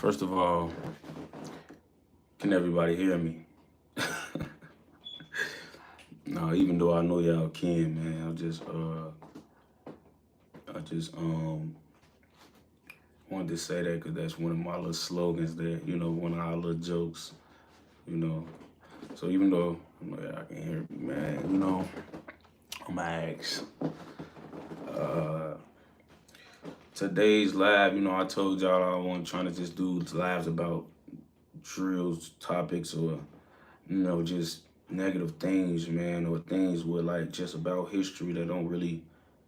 First of all, can everybody hear me? No, even though I know y'all can, man, I just wanted to say that because that's one of my little slogans there, one of our little jokes, you know. So even though I know y'all can hear me, man, I'm gonna ask. Uh, Today's live, I told y'all I wasn't trying to just do lives about drills, topics, or just negative things, man, or things with like just about history that don't really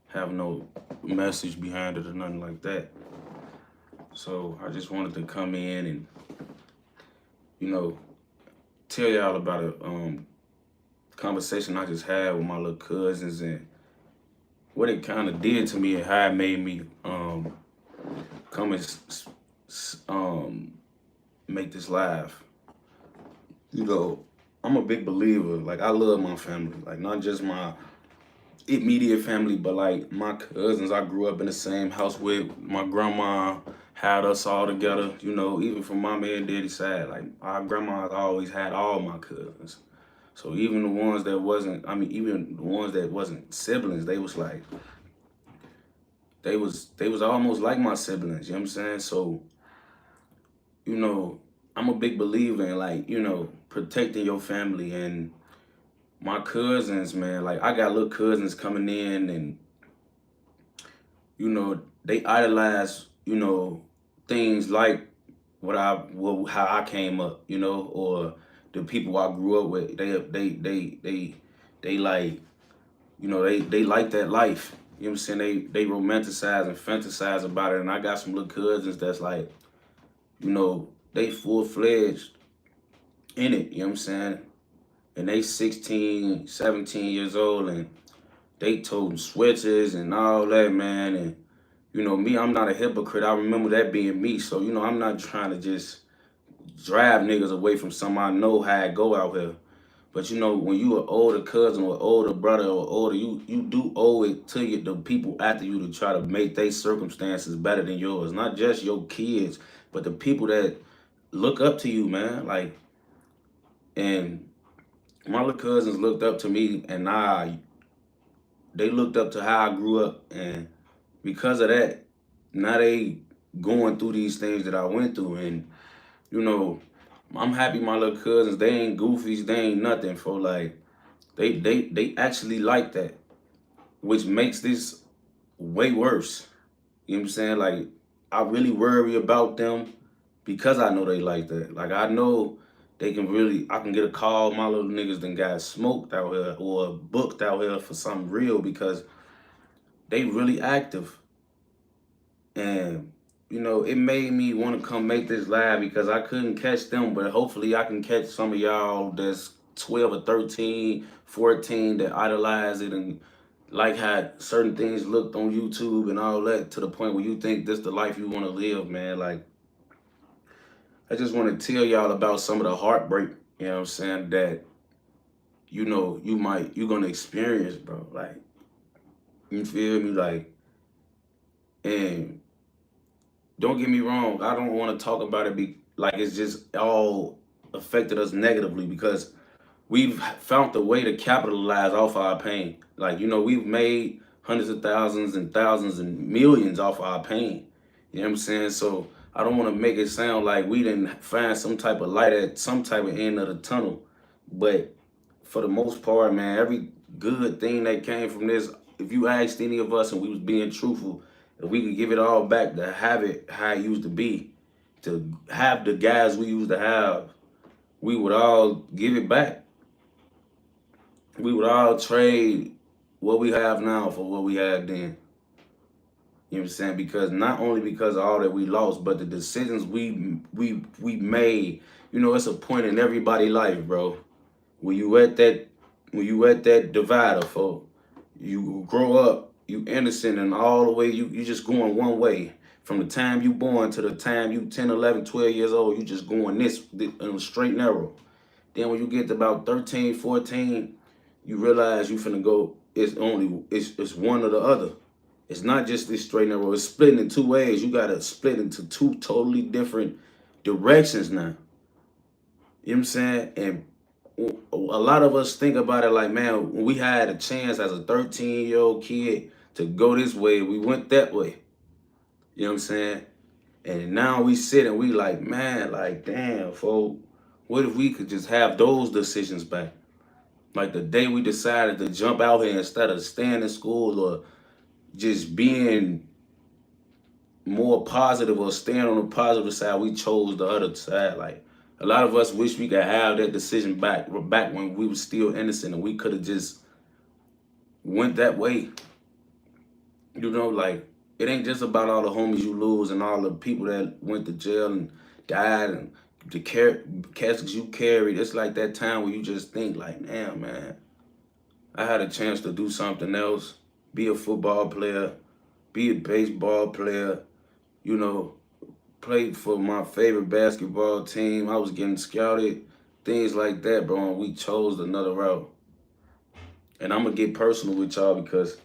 have no message behind it or nothing like that. So I just wanted to come in and, tell y'all about a conversation I just had with my little cousins and what it kind of did to me and how it made me come and make this live. I'm a big believer. Like I love my family, like not just my immediate family, but like my cousins I grew up in the same house with. My grandma had us all together, even from mama and daddy's side. Like our grandmas always had all my cousins. So even the ones that wasn't, even the ones that wasn't siblings, they was almost like my siblings, you know what I'm saying? So, I'm a big believer in like, protecting your family and my cousins, man. Like I got little cousins coming in and they idolize, things like how I came up, or the people I grew up with. They like, they like that life. You know what I'm saying? They romanticize and fantasize about it. And I got some little cousins that's like, they full-fledged in it, you know what I'm saying? And they 16, 17 years old and they toting switches and all that, man. And me, I'm not a hypocrite. I remember that being me. So, I'm not trying to just drive niggas away from something I know how it go out here. But when you an older cousin or older brother or older, you do owe it to the people after you to try to make their circumstances better than yours. Not just your kids, but the people that look up to you, man. Like, and my little cousins looked up to me, and they looked up to how I grew up, and because of that, now they going through these things that I went through, and you know, I'm happy my little cousins, they ain't goofies, they ain't nothing for like, they actually like that, which makes this way worse. You know what I'm saying? Like, I really worry about them because I know they like that. Like, I know I can get a call, my little niggas done got smoked out here or booked out here for something real because they really active. And, it made me want to come make this live because I couldn't catch them, but hopefully I can catch some of y'all that's 12 or 13, 14 that idolize it and like how certain things looked on YouTube and all that to the point where you think this the life you want to live, man. Like, I just want to tell y'all about some of the heartbreak, you know what I'm saying, that, you're going to experience, bro. Like, you feel me? Like, and don't get me wrong, I don't want to talk about it like it's just all affected us negatively because we've found a way to capitalize off our pain. Like, we've made hundreds of thousands and millions off our pain. You know what I'm saying? So I don't want to make it sound like we didn't find some type of light at some type of end of the tunnel. But for the most part, man, every good thing that came from this, if you asked any of us and we was being truthful, if we could give it all back to have it how it used to be, to have the guys we used to have, we would all give it back. We would all trade what we have now for what we had then. You know what I'm saying? Because not only because of all that we lost, but the decisions we made. It's a point in everybody's life, bro. When you at that divider, for you grow up, you innocent and all the way you just going one way. From the time you born to the time you 10, 11, 12 years old, you just going this in a straight narrow. Then when you get to about 13, 14, you realize you finna go, it's one or the other. It's not just this straight narrow, it's split in two ways. You gotta split into two totally different directions now. You know what I'm saying? And a lot of us think about it like, man, when we had a chance as a 13-year-old kid to go this way, we went that way. You know what I'm saying? And now we sit and we like, man, like, damn, folks, what if we could just have those decisions back? Like the day we decided to jump out here instead of staying in school or just being more positive or staying on the positive side, we chose the other side. Like a lot of us wish we could have that decision back when we were still innocent and we could have just went that way. You know, like it ain't just about all the homies you lose and all the people that went to jail and died and the caskets you carried. It's like that time where you just think like, damn, man, I had a chance to do something else, be a football player, be a baseball player, you know, played for my favorite basketball team. I was getting scouted, things like that, bro. And we chose another route. And I'm gonna get personal with y'all because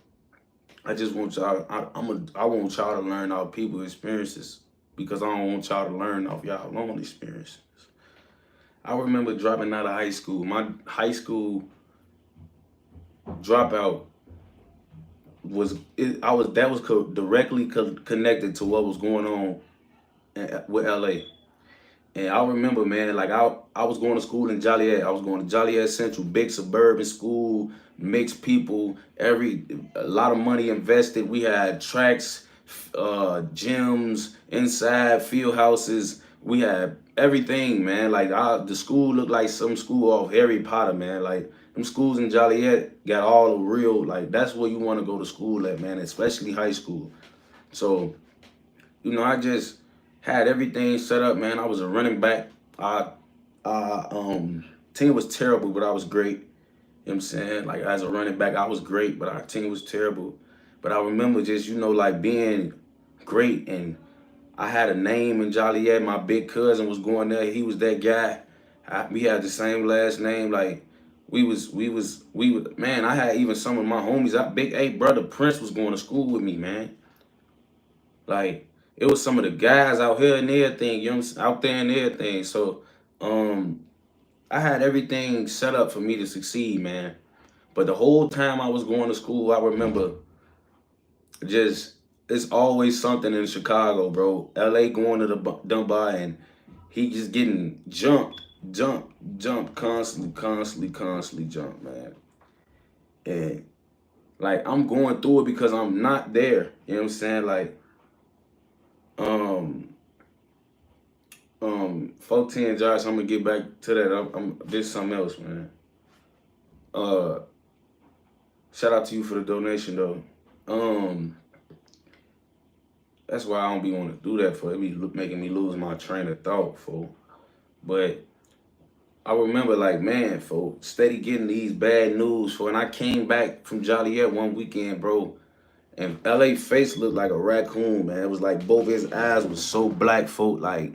I just want y'all. I want y'all to learn off people's experiences because I don't want y'all to learn off y'all own experiences. I remember dropping out of high school. My high school dropout was directly connected to what was going on with LA. And I remember, man, like I was going to school in Joliet. I was going to Joliet Central, big suburban school, mixed people, a lot of money invested. We had tracks, gyms, inside field houses. We had everything, man. Like the school looked like some school off Harry Potter, man. Like them schools in Joliet got all the real, like that's where you want to go to school at, man, especially high school. So, I just had everything set up, man. I was a running back. Team was terrible, but I was great. You know what I'm saying? Like as a running back, I was great, but our team was terrible. But I remember just, like being great, and I had a name in Joliet. My big cousin was going there. He was that guy. We had the same last name. Like man, I had even some of my homies. Big A brother Prince was going to school with me, man. Like it was some of the guys out here and everything, out there and everything. So I had everything set up for me to succeed, man. But the whole time I was going to school, I remember just it's always something in Chicago, bro. LA going to the Dunbar and he just getting jumped, constantly jumped, man. And like I'm going through it because I'm not there. You know what I'm saying? Like 14 Josh, I'm gonna get back to that. This is something else, man. Shout out to you for the donation though. That's why I don't be want to do that for it. Be making me lose my train of thought, folks. But I remember like, man, folks, steady getting these bad news, and I came back from Joliet one weekend, bro. And LA face looked like a raccoon, man. It was like both his eyes was so black, folk, like,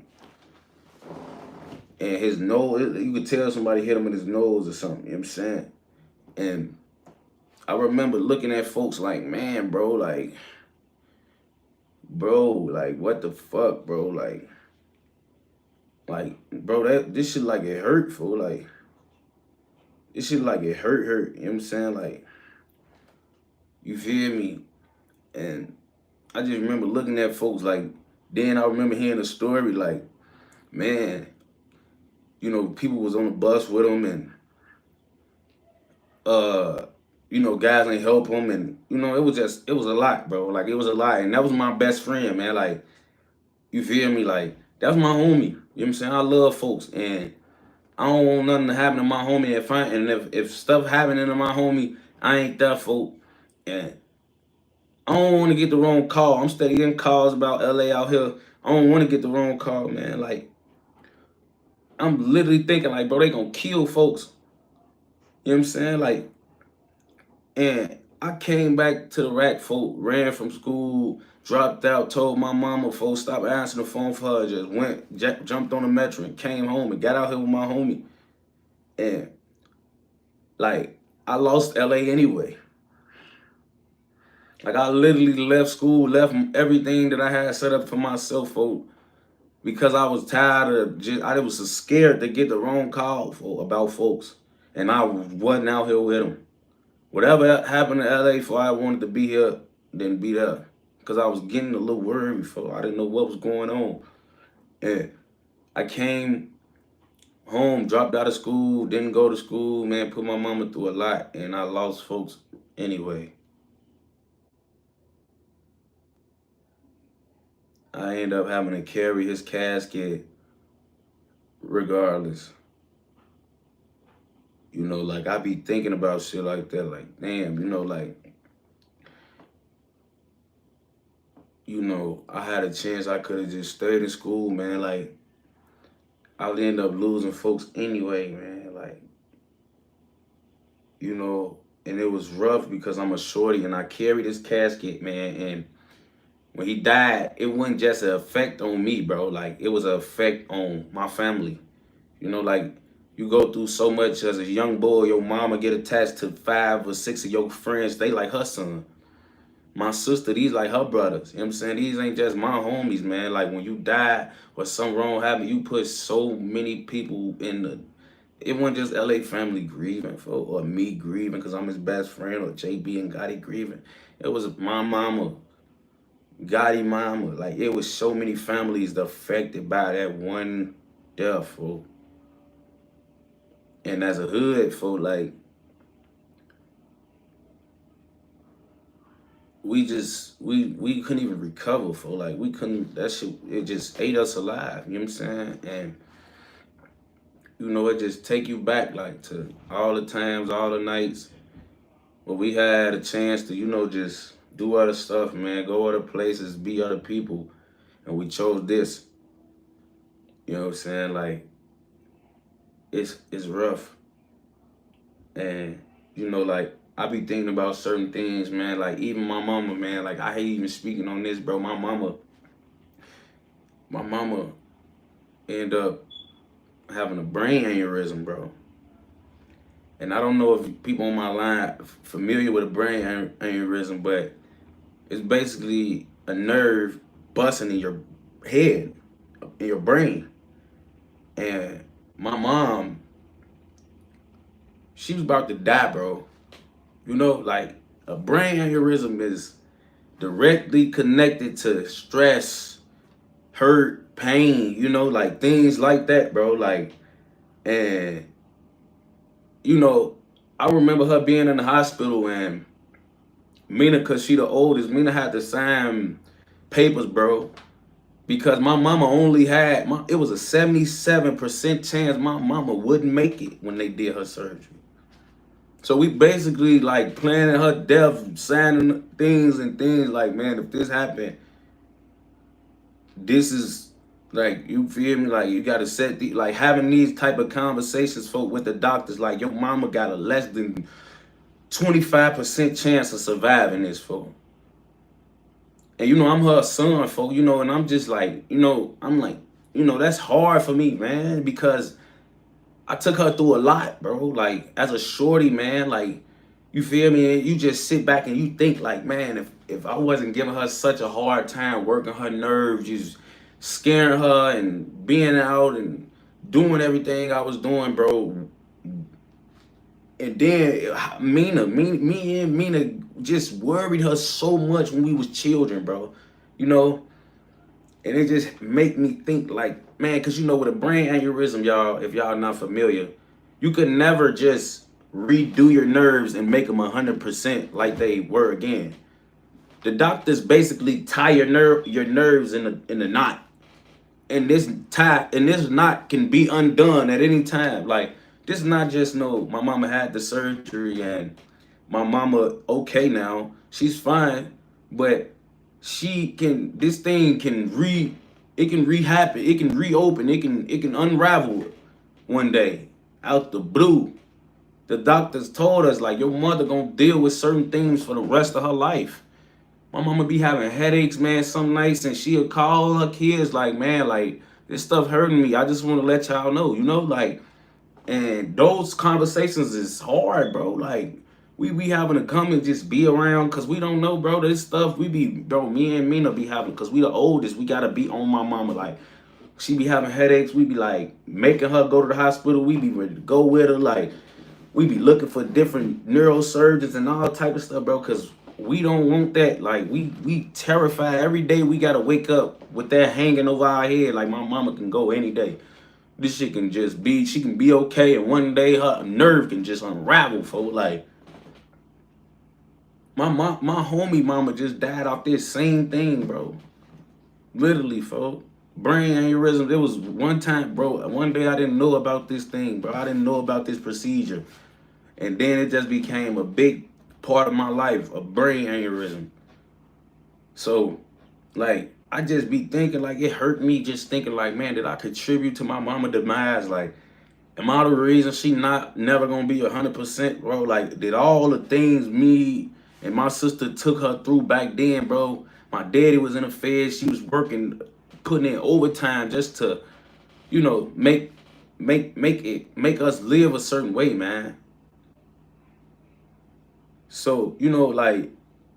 and his nose, you could tell somebody hit him in his nose or something, you know what I'm saying? And I remember looking at folks like, man, bro, like, what the fuck, bro? Like, bro, this shit like it hurt, fool. Like, this shit like it hurt, you know what I'm saying? Like, you feel me? And I just remember looking at folks like, then I remember hearing a story like, man, people was on the bus with him and, guys ain't help him and, it was a lot, bro. Like, it was a lot. And that was my best friend, man. Like, you feel me? Like, that was my homie. You know what I'm saying? I love folks and I don't want nothing to happen to my homie if stuff happening to my homie, I ain't that folk. And I don't want to get the wrong call. I'm steady getting calls about LA out here. I don't want to get the wrong call, man. Like, I'm literally thinking like, bro, they gonna kill folks. You know what I'm saying? Like, and I came back to the rack, folk, ran from school, dropped out, told my mama, folks, stop answering the phone for her, just jumped on the metro and came home and got out here with my homie. And, like, I lost LA anyway. Like, I literally left school, left everything that I had set up for myself, folk, because I was tired of I was so scared to get the wrong call about folks, and I wasn't out here with them. Whatever happened in LA before I wanted to be here, then be there, because I was getting a little worried before. I didn't know what was going on, and I came home, dropped out of school, didn't go to school, man, put my mama through a lot, and I lost folks anyway. I ended up having to carry his casket regardless. Like I be thinking about shit like that, like, damn, like, I had a chance I could have just stayed in school, man. Like, I'll end up losing folks anyway, man. Like, and it was rough because I'm a shorty and I carried this casket, man. And when he died, it wasn't just an effect on me, bro. Like, it was an effect on my family. Like, you go through so much as a young boy, your mama get attached to 5 or 6 of your friends. They like her son. My sister, these like her brothers. You know what I'm saying? These ain't just my homies, man. Like, when you die or something wrong happened, you put so many people in the... It wasn't just LA family grieving, or me grieving because I'm his best friend, or JB and Gotti grieving. It was my mama, Gotti mama. Like, it was so many families affected by that one death, folks. And as a hood, folks, like, we couldn't even recover, for like, we couldn't, that shit, it just ate us alive, you know what I'm saying? And it just take you back, like, to all the times, all the nights where we had a chance to, just do other stuff, man, go other places, be other people, and we chose this. You know what I'm saying? Like, it's rough. And like, I be thinking about certain things, man. Like, even my mama, man. Like, I hate even speaking on this, bro. My mama ended up having a brain aneurysm, bro. And I don't know if people on my line familiar with a brain aneurysm, but it's basically a nerve busting in your head, in your brain. And my mom, she was about to die, bro. Like, a brain aneurysm is directly connected to stress, hurt, pain, like things like that, bro. Like, and, I remember her being in the hospital, and Mina, cause she the oldest, Mina had to sign papers, bro. Because my mama only had, it was a 77% chance my mama wouldn't make it when they did her surgery. So we basically like planning her death, signing things and things like, man, if this happened, this is like, you feel me? Like, you gotta set like, having these type of conversations with the doctors, like, your mama got a less than 25% chance of surviving this, folks. And I'm her son, folks, and I'm just like, I'm like, that's hard for me, man, because I took her through a lot, bro. Like, as a shorty, man, like, you feel me? You just sit back and you think, like, man, if I wasn't giving her such a hard time, working her nerves, just scaring her and being out and doing everything I was doing, bro. And then me and Mina just worried her so much when we was children, bro. And it just make me think, like, man, because with a brain aneurysm, y'all, if y'all not familiar, you could never just redo your nerves and make them 100% like they were again. The doctors basically tie your nerves in the knot. And this knot can be undone at any time. Like, this is not just my mama had the surgery and my mama okay now. She's fine, but this thing can rehappen, it can reopen, it can unravel one day out the blue. The doctors told us, like, your mother gonna deal with certain things for the rest of her life. My mama be having headaches, man, some nights, and she'll call her kids like, man, like, this stuff hurting me. I just want to let y'all know, like, and those conversations is hard, bro. Like, we having to come and just be around, because we don't know, bro. This stuff we be, bro, me and Mina be having, because we the oldest. We got to be on my mama, like, She be having headaches. We be like making her go to the hospital. We be ready to go with her. Like we be looking for different neurosurgeons and all type of stuff, bro. Cause we don't want that. Like we terrified every day. We gotta wake up with that hanging over our head. Like my mama can go any day. This shit can just be. She can be okay, and one day her nerve can just unravel. For like my homie mama just died off this same thing, bro. Literally, folks. Brain aneurysm. There was one time, bro. One day I didn't know about this thing, bro. I didn't know about this procedure. And then it just became a big part of my life, a brain aneurysm. So, like, I just be thinking, like, it hurt me just thinking, like, man, did I contribute to my mama demise? Like, am I the reason she not never gonna be 100%, bro? Like, did all the things me and my sister took her through back then, bro? My daddy was in the feds. She was working, putting in overtime just to, you know, make us live a certain way, man. So, you know, like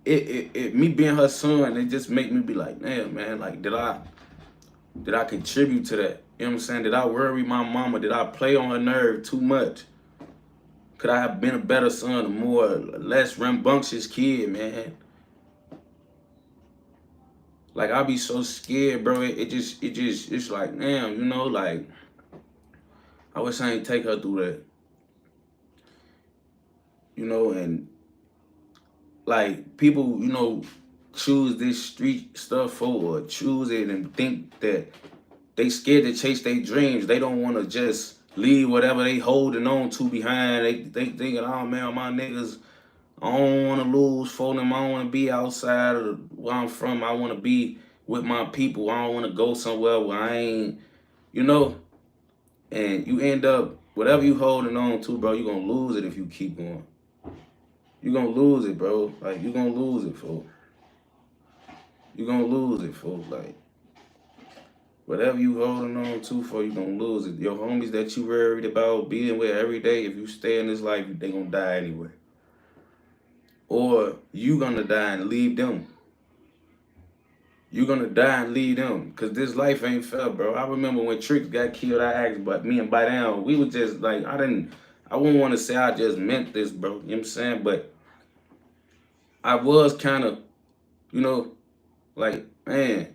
it me being her son, it just make me be like, damn, man, like did I contribute to that? You know what I'm saying? Did I worry my mama? Did I play on her nerve too much? Could I have been a better son, a more less rambunctious kid, man? Like I be so scared, bro. It's like, damn, you know, like I wish I ain't take her through that. You know, and like people, you know, choose this street stuff for or choose it and think that they scared to chase their dreams. They don't want to just leave whatever they holding on to behind. They thinking, oh man, my niggas, I don't want to lose for them. I don't want to be outside of where I'm from. I want to be with my people. I don't want to go somewhere where I ain't, you know. And you end up whatever you holding on to, bro. You gonna lose it if you keep going. You gonna lose it, bro. Like you gonna lose it, folks. You gonna lose it, folks. Like whatever you holding on to for, you gonna lose it. Your homies that you worried about being with every day, if you stay in this life, they gonna die anyway. Or you gonna die and leave them. You gonna die and leave them. Cause this life ain't fair, bro. I remember when Tricks got killed, I asked but me and Bite Down, we was just like, I wouldn't want to say I just meant this, bro. You know what I'm saying? But I was kind of, you know, like, man,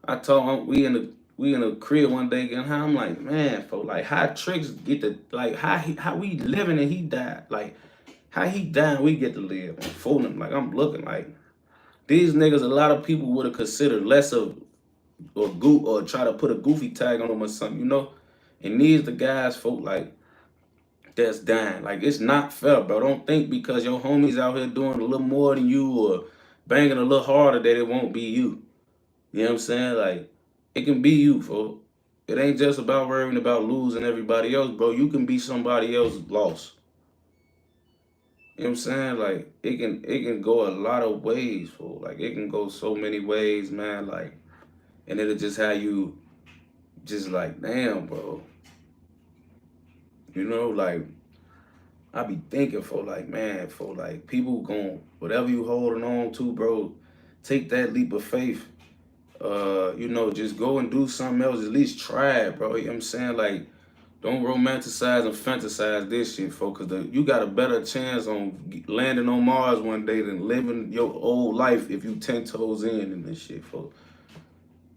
I told him we in the crib one day and I'm like, man, for like how Tricks get to like how we living and he died. Like how he died we get to live. I'm fooling. Like I'm looking like these niggas a lot of people would have considered less of or try to put a goofy tag on them or something, you know? And these the guys folk like that's dying. Like it's not fair, bro. Don't think because your homies out here doing a little more than you or banging a little harder that it won't be you. You know what I'm saying? Like, it can be you, folks. It ain't just about worrying about losing everybody else, bro. You can be somebody else's loss. You know what I'm saying? Like, it can go a lot of ways, folks. Like, it can go so many ways, man. Like, and it'll just have you just like, damn, bro. You know, like, I be thinking for like, man, for like people going whatever you holding on to, bro, take that leap of faith. You know, just go and do something else. At least try it, bro. You know what I'm saying? Like, don't romanticize and fantasize this shit, folks. Cause you got a better chance on landing on Mars one day than living your old life if you 10 toes in this shit, folks.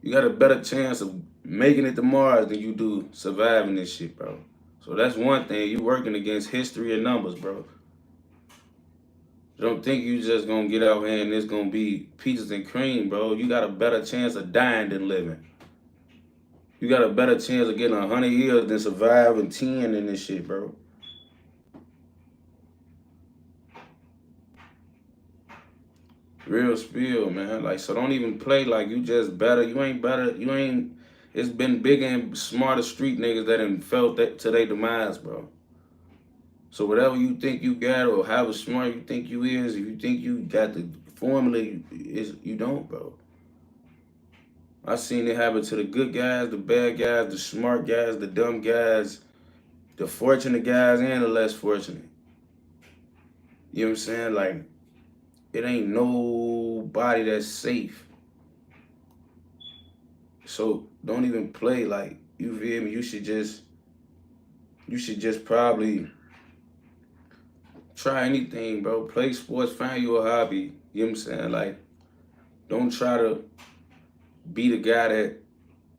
You got a better chance of making it to Mars than you do surviving this shit, bro. So that's one thing. You working against history and numbers, bro. Don't think you just gonna get out here and it's gonna be peaches and cream, bro. You got a better chance of dying than living. You got a better chance of getting 100 years than surviving 10 in this shit, bro. Real spill, man. Like, so don't even play like you just better. You ain't better. You ain't. It's been bigger and smarter street niggas that done felt that to their demise, bro. So whatever you think you got or how smart you think you is, if you think you got the formula, you don't, bro. I seen it happen to the good guys, the bad guys, the smart guys, the dumb guys, the fortunate guys, and the less fortunate. You know what I'm saying? Like, it ain't nobody that's safe. So don't even play. Like, you feel me? You should just probably try anything, bro. Play sports, find you a hobby. You know what I'm saying? Like, don't try to be the guy that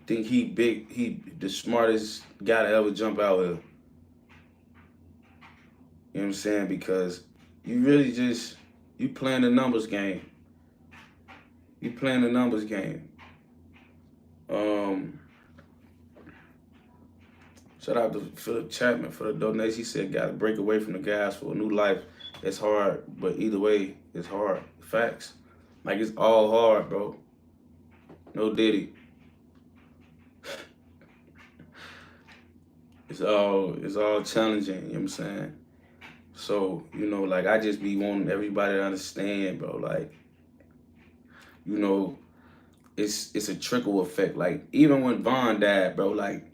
think he the smartest guy to ever jump out here. You know what I'm saying? Because you really just you playing the numbers game. You playing the numbers game. Um, Shout out to Philip Chapman for the donation. He said, "Got to break away from the guys for a new life. It's hard, but either way, it's hard. Facts. Like, it's all hard, bro. No Diddy. It's all challenging. You know what I'm saying? So, like, I just be wanting everybody to understand, bro. Like, you know, it's a trickle effect. Like, even when Vaughn died, bro, like,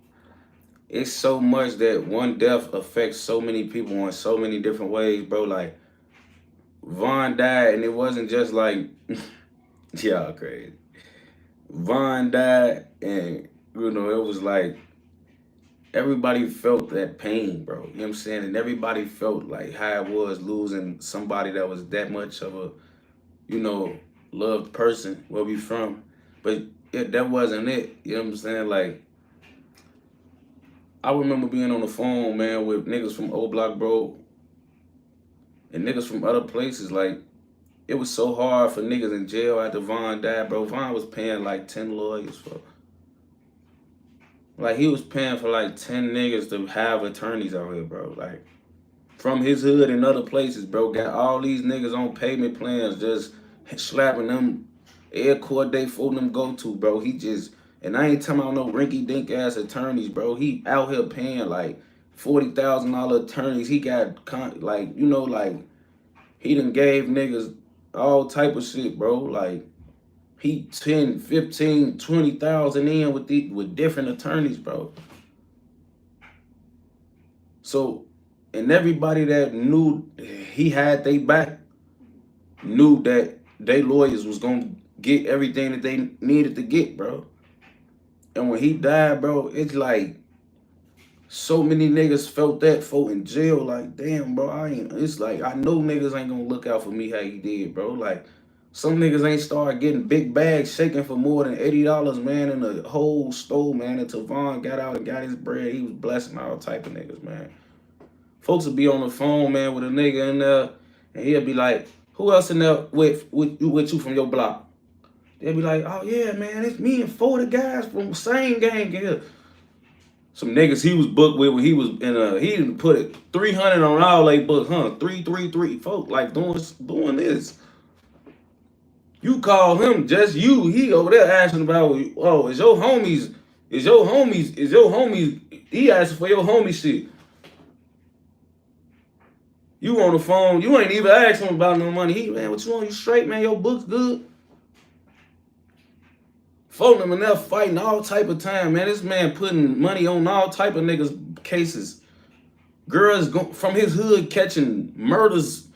it's so much that one death affects so many people in so many different ways, bro. Like, Vaughn died, and it wasn't just like, y'all crazy. Vaughn died, and it was like everybody felt that pain, bro. You know what I'm saying? And everybody felt like how it was losing somebody that was that much of a, you know, loved person where we from. But that wasn't it. You know what I'm saying? Like, I remember being on the phone, man, with niggas from O Block, bro, and niggas from other places. Like, it was so hard for niggas in jail after Vaughn died, bro. Vaughn was paying like 10 lawyers for, like, he was paying for like 10 niggas to have attorneys out here, bro. Like, from his hood and other places, bro. Got all these niggas on payment plans just slapping them air court they for them go to, bro. He just, and I ain't talking about no rinky dink ass attorneys, bro. He out here paying like $40,000 attorneys. He got, like, like, he done gave niggas all type of shit, bro. Like, he 10, 15, 20,000 in with different attorneys, bro. So, and everybody that knew he had they back knew that they lawyers was gonna get everything that they needed to get, bro. And when he died, bro, it's like so many niggas felt that folk in jail. Like, damn, bro, it's like I know niggas ain't gonna look out for me how he did, bro. Like, some niggas ain't start getting big bags shaking for more than $80, man, in the whole store, man. Until Vaughn got out and got his bread, he was blessing all type of niggas, man. Folks will be on the phone, man, with a nigga in there, and he'll be like, "Who else in there with you from your block?" They'll be like, "Oh yeah, man, it's me and 40 guys from the same gang here." Some niggas he was booked with when he was in he didn't put it 300 on all they books, huh? 333 folk like doing this. You call him just you. He over there asking about, oh, is your homies. He asking for your homie shit. You on the phone, you ain't even asking him about no money. He, man, what you want? You straight, man? Your books good? Folk them in there fighting all type of time, man. This man putting money on all type of niggas cases. Girls from his hood catching murders,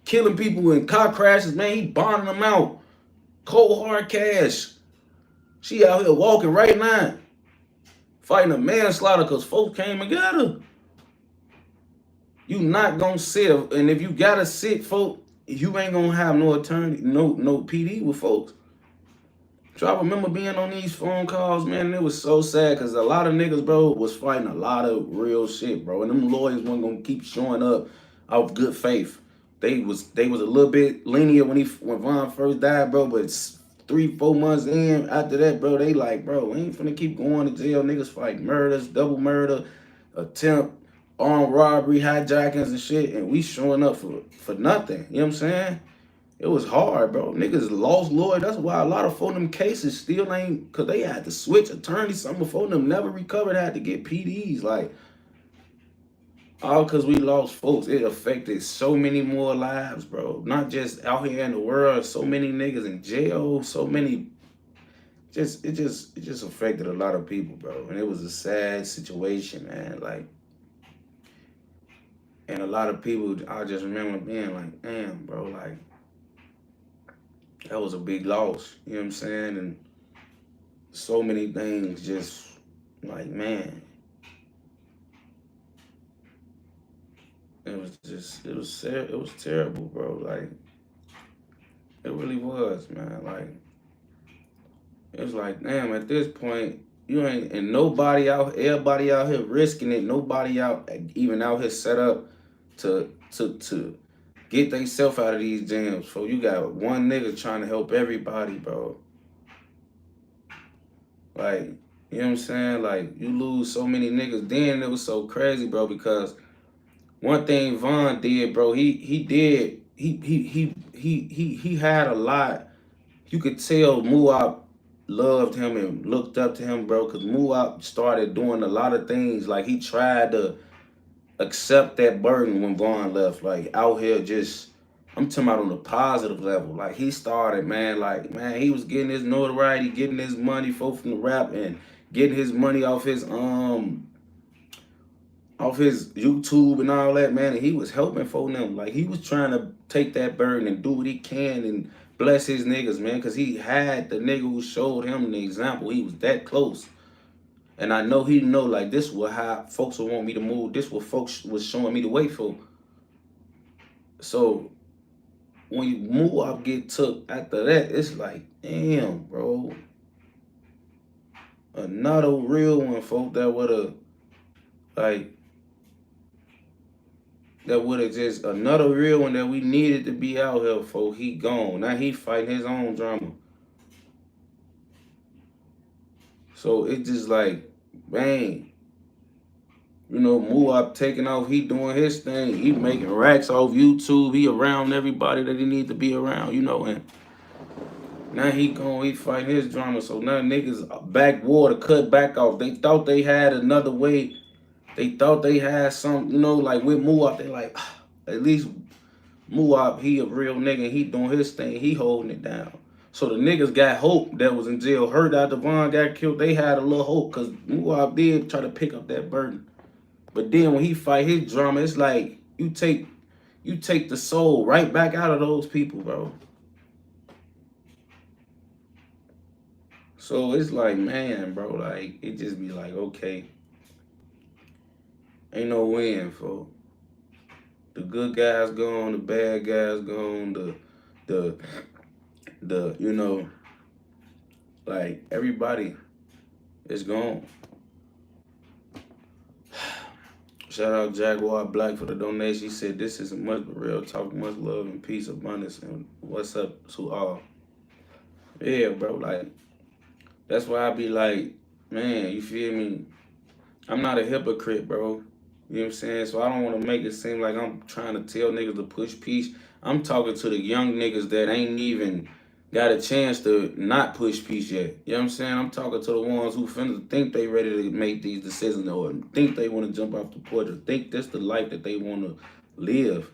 killing people in car crashes, man. He bonding them out. Cold hard cash. She out here walking right now. Fighting a manslaughter because folks came together. You not gonna sit, and if you gotta sit, folk, you ain't gonna have no attorney, no PD with folks. So I remember being on these phone calls, man, and it was so sad because a lot of niggas, bro, was fighting a lot of real shit, bro. And them lawyers weren't gonna keep showing up out of good faith. They was a little bit lenient when Vaughn first died, bro, but 3-4 months in after that, bro, they like, bro, we ain't finna keep going to jail. Niggas fight murders, double murder, attempt, armed robbery, hijackings and shit, and we showing up for nothing. You know what I'm saying? It was hard, bro. Niggas lost lawyers. That's why a lot of them cases still ain't, because they had to switch attorneys. Some of them never recovered, had to get PDs. Like, all because we lost folks. It affected so many more lives, bro. Not just out here in the world. So many niggas in jail. So many. It just affected a lot of people, bro. And it was a sad situation, man. Like, and a lot of people, I just remember being like, damn, bro, like, that was a big loss. You know what I'm saying? And so many things just like, man, it was terrible, bro. Like, it really was, man. Like, it was like, damn, at this point, you ain't, and everybody out here risking it. Nobody out, even out here set up to get theyself out of these jams. So you got one nigga trying to help everybody, bro. Like, you know what I'm saying? Like, you lose so many niggas. Then it was so crazy, bro, because one thing Von did, bro, he had a lot. You could tell Muab loved him and looked up to him, bro, because Muab started doing a lot of things. Like, he tried to accept that burden when Vaughn left. Like, out here just, I'm talking about on a positive level. Like, he started, man, like, man, he was getting his notoriety, getting his money from the rap and getting his money off his YouTube and all that, man, and he was helping for them. Like, he was trying to take that burden and do what he can and bless his niggas, man, because he had the nigga who showed him the example. He was that close. And I know he know, like, this was how folks would want me to move. This what folks was showing me the way for. So when you move up, get took after that, it's like, damn, bro. Another real one, folk, like, that would have just, another real one that we needed to be out here for. He gone. Now he fighting his own drama. So it just like, bang. You know, Muab taking off, he doing his thing. He making racks off YouTube. He around everybody that he need to be around, you know, and now he gone, he fighting his drama. So now niggas backwater cut back off. They thought they had another way. They thought they had some, you know, like with Muab, they like, at least Muab, he a real nigga. He doing his thing. He holding it down. So the niggas got hope that was in jail. Heard that Devon got killed. They had a little hope because Muab did try to pick up that burden. But then when he fight his drama, it's like you take the soul right back out of those people, bro. So it's like, man, bro, like it just be like, okay, ain't no win, folks. The good guys gone, the bad guys gone, the you know, like everybody is gone. Shout out Jaguar Black for the donation. He said this is much real talk, much love and peace, abundance, and what's up to all. Yeah, bro, like that's why I be like, man, you feel me? I'm not a hypocrite, bro. You know what I'm saying? So I don't want to make it seem like I'm trying to tell niggas to push peace. I'm talking to the young niggas that ain't even got a chance to not push peace yet. You know what I'm saying? I'm talking to the ones who finna think they ready to make these decisions or think they want to jump off the porch or think this the life that they want to live.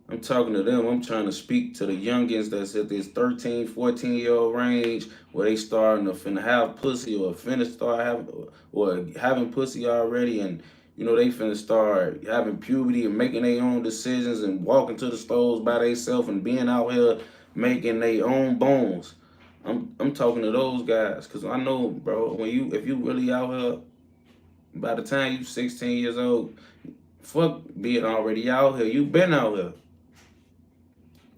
I'm talking to them. I'm trying to speak to the youngins that's at this 13, 14-year-old range where they starting to finna have pussy or finna start having or having pussy already and you know they finna start having puberty and making their own decisions and walking to the stores by themselves and being out here making their own bones. I'm talking to those guys because I know, bro, when you if you really out here, by the time you 16 years old, fuck being already out here. You been out here.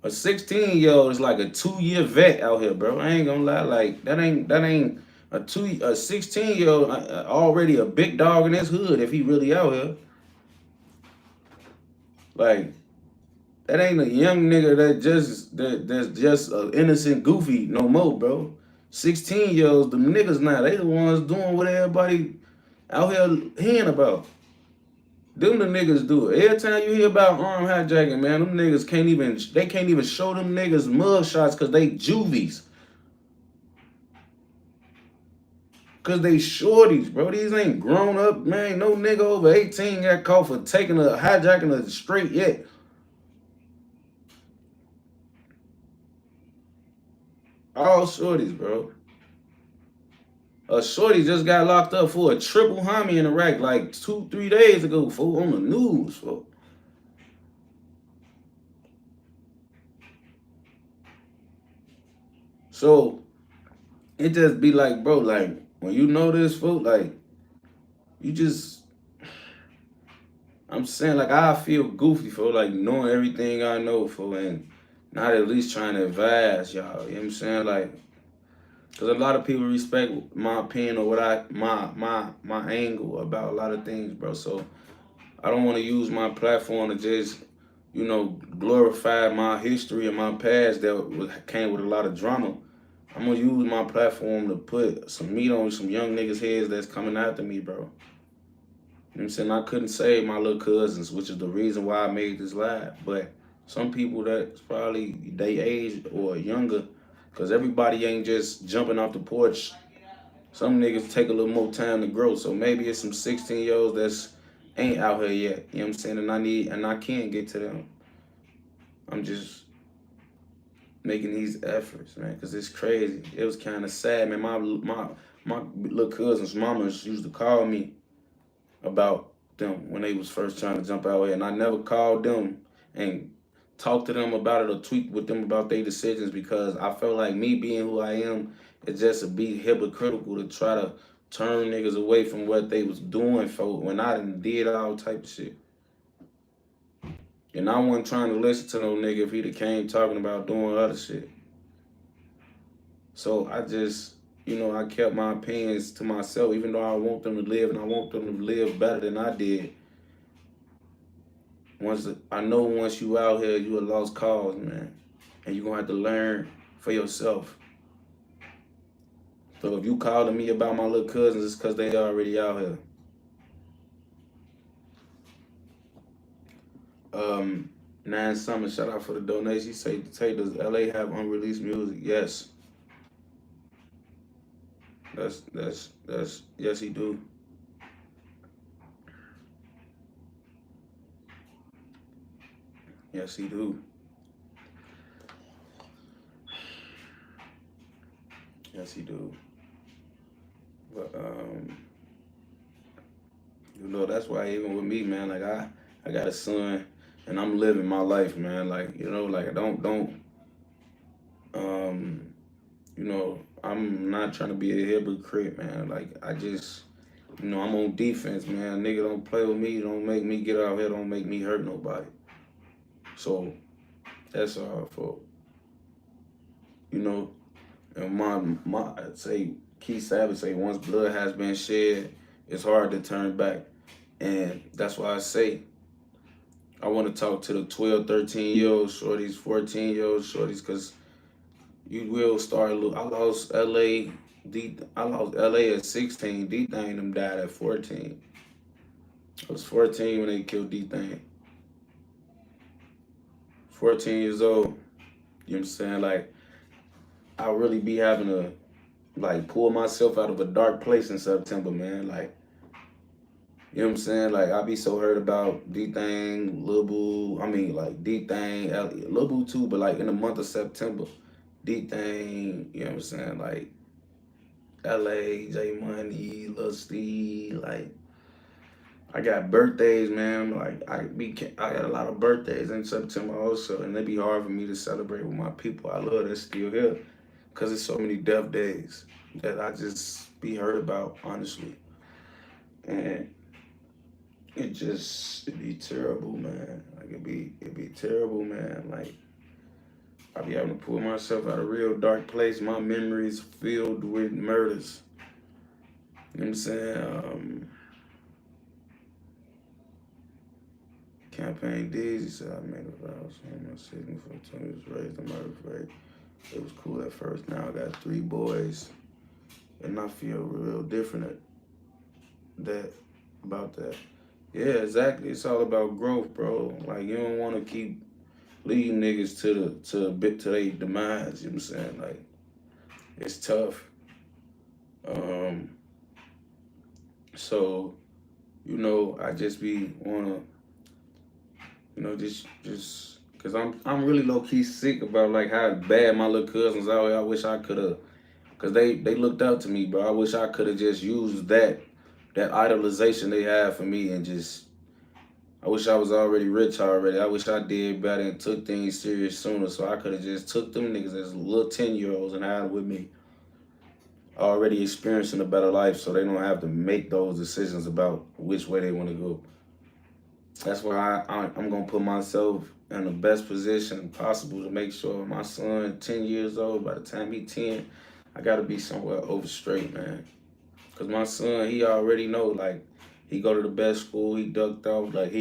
A 16-year-old is like a 2-year vet out here, bro. I ain't gonna lie, like that ain't a 16-year-old already a big dog in his hood if he really out here. Like that ain't a young nigga that's just a innocent goofy no more, bro. 16-year-olds, them niggas now, they the ones doing what everybody out here hearing about. Them the niggas do it. Every time you hear about armed hijacking, man, them niggas can't even show them niggas mug shots cause they juvies. Cause they shorties, bro. These ain't grown up, man. No nigga over 18 got caught for taking a hijacking a straight yet. All shorties, bro. A shorty just got locked up for a triple homie in Iraq like 2, 3 days ago, fool, on the news, fool. So it just be like, bro, like when you know this, folks, like, you just, I'm saying, like, I feel goofy for like knowing everything I know for and not at least trying to advise y'all. You know what I'm saying? Like, because a lot of people respect my opinion or what my angle about a lot of things, bro. So I don't want to use my platform to just, glorify my history and my past that came with a lot of drama. I'm gonna use my platform to put some meat on some young niggas' heads that's coming after me, bro. You know what I'm saying? I couldn't save my little cousins, which is the reason why I made this live. But some people that's probably they age or younger, because everybody ain't just jumping off the porch. Some niggas take a little more time to grow. So maybe it's some 16-year-olds that's ain't out here yet. You know what I'm saying? And I can't get to them. I'm just making these efforts, man, because it's crazy. It was kind of sad, man. My little cousin's mamas used to call me about them when they was first trying to jump out here, and I never called them and talked to them about it or tweet with them about their decisions because I felt like me being who I am is just to be hypocritical to try to turn niggas away from what they was doing for when I did all type of shit. And I wasn't trying to listen to no nigga if he came talking about doing other shit. So I just, I kept my opinions to myself, even though I want them to live and I want them to live better than I did. Once you out here, you a lost cause, man. And you're gonna have to learn for yourself. So if you calling me about my little cousins, it's because they already out here. Nine Summers, shout out for the donation. Say, does LA have unreleased music? Yes. Yes, he do. Yes, he do. Yes, he do. But that's why even with me, man, like I got a son and I'm living my life, man. Like, like don't I'm not trying to be a hypocrite, man. Like I just I'm on defense, man. Nigga don't play with me, don't make me get out here, don't make me hurt nobody. So that's all for and my say Keith Savage say once blood has been shed, it's hard to turn back. And that's why I say I want to talk to the 12, 13-year-old shorties, 14-year-old shorties, because you will start. I lost LA. I lost LA at 16. D Thing them died at 14. I was 14 when they killed D Thing. 14 years old. You know what I'm saying? Like, I really be having to like pull myself out of a dark place in September, man. Like, you know what I'm saying? Like, I be so hurt about D Thing, Lil Boo. I mean, like D Thing, Lil Boo too, but like in the month of September, D Thing. You know what I'm saying? Like LA, J Money, Lil Steve. Like, I got birthdays, man. Like I got a lot of birthdays in September also, and it be hard for me to celebrate with my people I love that's still here, cause there's so many death days that I just be hurt about, honestly, and it be terrible, man. Like it be terrible, man. Like I be having to pull myself out of a real dark place. My memories filled with murders. You know what I'm saying? Campaign Daisy said I made a vow, so my signal for 20 was raised the murder rate. It was cool at first. Now I got 3 boys, and I feel real different about that. Yeah, exactly. It's all about growth, bro. Like you don't want to keep leading niggas to their demise. You know what I'm saying? Like it's tough. Um, so I just be wanna just cause I'm really low key sick about like how bad my little cousins are. I wish I could have, cause they looked up to me, bro. I wish I could have just used that idolization they had for me and just. I wish I was already rich already. I wish I did better and took things serious sooner, so I could have just took them niggas as little 10-year-olds and had them with me. already experiencing a better life, so they don't have to make those decisions about which way they want to go. That's why I'm going to put myself in the best position possible to make sure my son, 10 years old, by the time he's 10, I got to be somewhere over straight, man. Because my son, he already know, like, he go to the best school, he ducked off, like,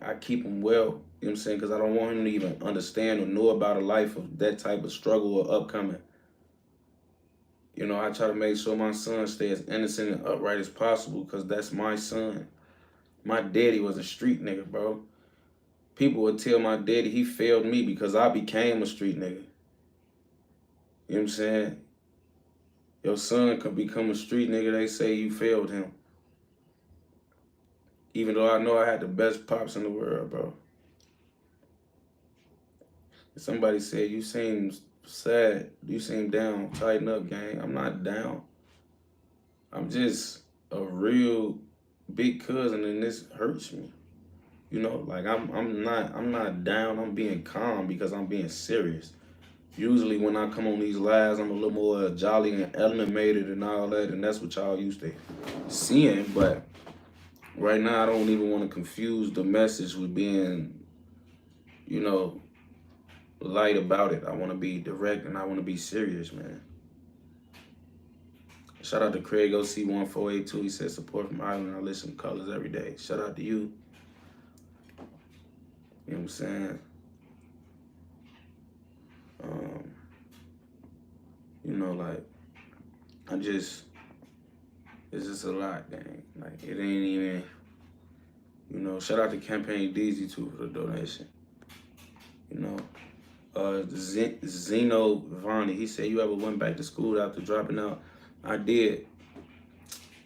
I keep him well, you know what I'm saying? Because I don't want him to even understand or know about a life of that type of struggle or upcoming. You know, I try to make sure my son stays as innocent and upright as possible because that's my son. My daddy was a street nigga, bro. People would tell my daddy he failed me because I became a street nigga. You know what I'm saying? Your son could become a street nigga, they say you failed him. Even though I know I had the best pops in the world, bro. Somebody said, you seem sad, you seem down, tighten up, gang. I'm not down. I'm just a real big cousin and this hurts me. You know, like I'm not down, I'm being calm because I'm being serious. Usually when I come on these lives, I'm a little more jolly and animated and all that, and that's what y'all used to seeing, but right now I don't even want to confuse the message with being, you know, light about it. I want to be direct and I want to be serious, man. Shout out to Craig OC1482. He said support from Ireland. I listen to Colors every day. Shout out to you. You know what I'm saying? You know, like, it's just a lot, dang. Like, it ain't even, you know, shout out to Campaign DZ too for the donation. You know, Zeno Vani, he said, you ever went back to school after dropping out? I did.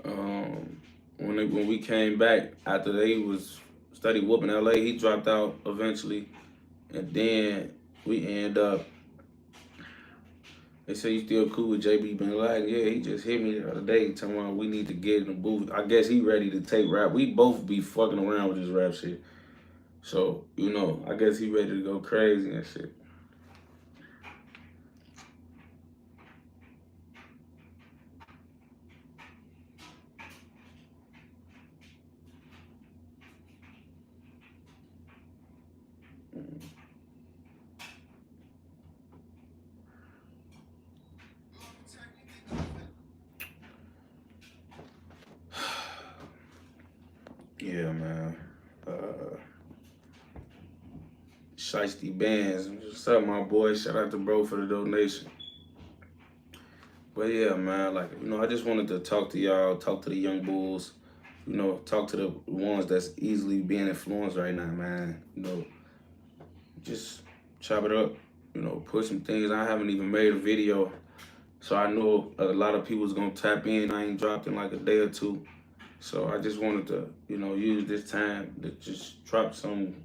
When we came back after they was study whooping LA, he dropped out eventually, and then we end up. They say you still cool with JB Bin Laden. Yeah, he just hit me the other day telling me we need to get in the booth. I guess he ready to take rap. We both be fucking around with this rap shit. So, you know, I guess he ready to go crazy and shit. Yeah, man. Shiesty Bands. What's up, my boy? Shout out to bro for the donation. But yeah, man, like, you know, I just wanted to talk to y'all, talk to the young bulls, you know, talk to the ones that's easily being influenced right now, man. You know, just chop it up, you know, put some things. I haven't even made a video, so I know a lot of people's gonna tap in. I ain't dropped in like a day or two. So I just wanted to, you know, use this time to just drop some.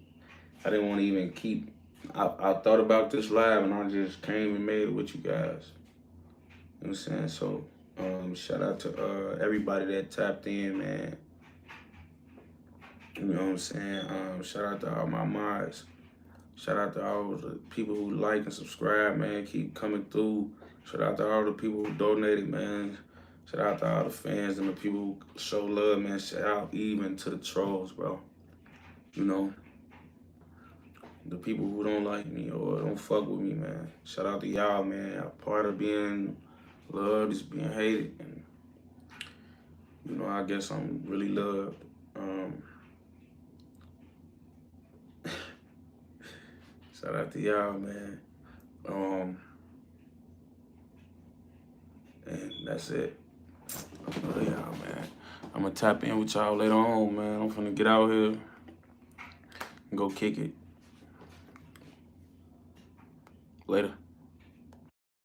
I didn't want to even keep. I thought about this live and I just came and made it with you guys. You know what I'm saying? So shout out to everybody that tapped in, man. You know what I'm saying? Shout out to all my mods. Shout out to all the people who like and subscribe, man. Keep coming through. Shout out to all the people who donated, man. Shout out to all the fans and the people who show love, man. Shout out even to the trolls, bro. You know, the people who don't like me or don't fuck with me, man. Shout out to y'all, man. A part of being loved is being hated. And, you know, I guess I'm really loved. Shout out to y'all, man. And that's it. Oh, y'all, man. I'm gonna tap in with y'all later on, man. I'm finna get out here and go kick it. Later.